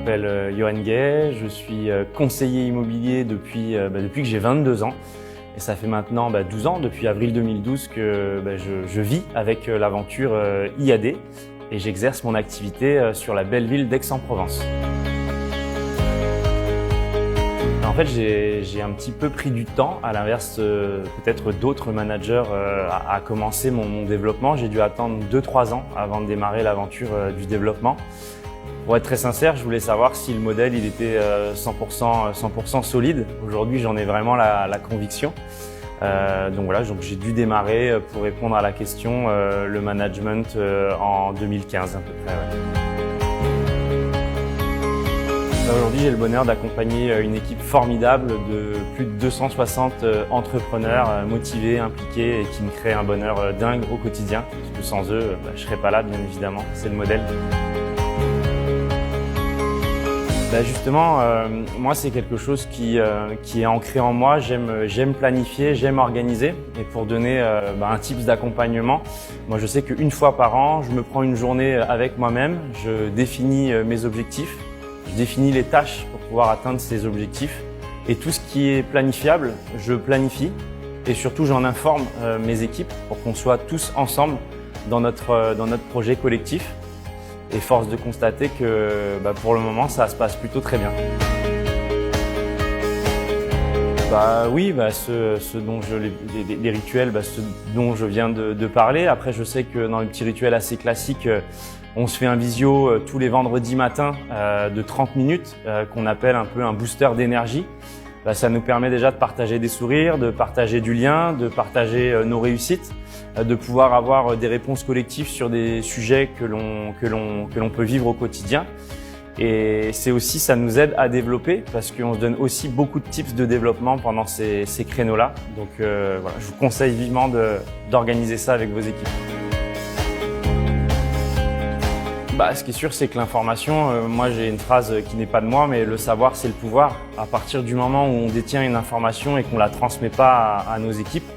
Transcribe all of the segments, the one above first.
m'appelle Johan Gay, je suis conseiller immobilier depuis que j'ai 22 ans. Et ça fait maintenant 12 ans, depuis avril 2012, que je vis avec l'aventure IAD et j'exerce mon activité sur la belle ville d'Aix-en-Provence. En fait, j'ai un petit peu pris du temps, à l'inverse peut-être d'autres managers, à commencer mon développement. J'ai dû attendre 2-3 ans avant de démarrer l'aventure du développement. Pour être très sincère, je voulais savoir si le modèle il était 100% solide. Aujourd'hui, j'en ai vraiment la conviction. Donc voilà, j'ai dû démarrer pour répondre à la question le management en 2015 à peu près. Ouais. Aujourd'hui, j'ai le bonheur d'accompagner une équipe formidable de plus de 260 entrepreneurs motivés, impliqués et qui me créent un bonheur dingue au quotidien. Parce que sans eux, je serais pas là, bien évidemment. C'est le modèle. Justement, moi, c'est quelque chose qui est ancré en moi. J'aime planifier, j'aime organiser. Et pour donner un tips d'accompagnement, moi, je sais qu'une fois par an, je me prends une journée avec moi-même. Je définis mes objectifs. Je définis les tâches pour pouvoir atteindre ces objectifs et tout ce qui est planifiable, je planifie et surtout j'en informe mes équipes pour qu'on soit tous ensemble dans notre projet collectif et force de constater que pour le moment ça se passe plutôt très bien. Oui, les rituels, ce dont je viens de parler. Après, je sais que dans les petits rituels assez classiques, on se fait un visio tous les vendredis matins de 30 minutes qu'on appelle un peu un booster d'énergie. Ça nous permet déjà de partager des sourires, de partager du lien, de partager nos réussites, de pouvoir avoir des réponses collectives sur des sujets que l'on peut vivre au quotidien. Et c'est aussi, ça nous aide à développer parce qu'on se donne aussi beaucoup de tips de développement pendant ces créneaux-là. Donc voilà, je vous conseille vivement d'organiser ça avec vos équipes. Ce qui est sûr, c'est que l'information, moi j'ai une phrase qui n'est pas de moi, mais le savoir c'est le pouvoir. À partir du moment où on détient une information et qu'on la transmet pas à nos équipes,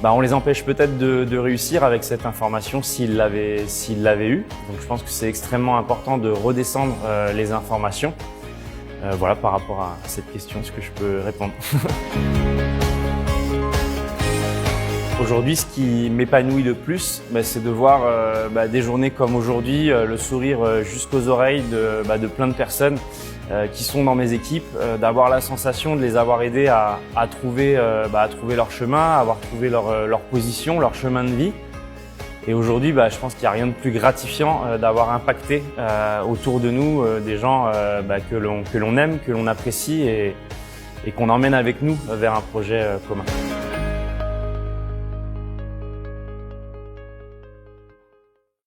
on les empêche peut-être de réussir avec cette information s'ils l'avaient eu. Donc je pense que c'est extrêmement important de redescendre les informations. Voilà par rapport à cette question, ce que je peux répondre. Aujourd'hui, ce qui m'épanouit le plus, c'est de voir des journées comme aujourd'hui, le sourire jusqu'aux oreilles de plein de personnes qui sont dans mes équipes, d'avoir la sensation de les avoir aidés à trouver leur chemin, à avoir trouvé leur position, leur chemin de vie. Et aujourd'hui, je pense qu'il n'y a rien de plus gratifiant d'avoir impacté autour de nous des gens que l'on aime, que l'on apprécie et qu'on emmène avec nous vers un projet commun.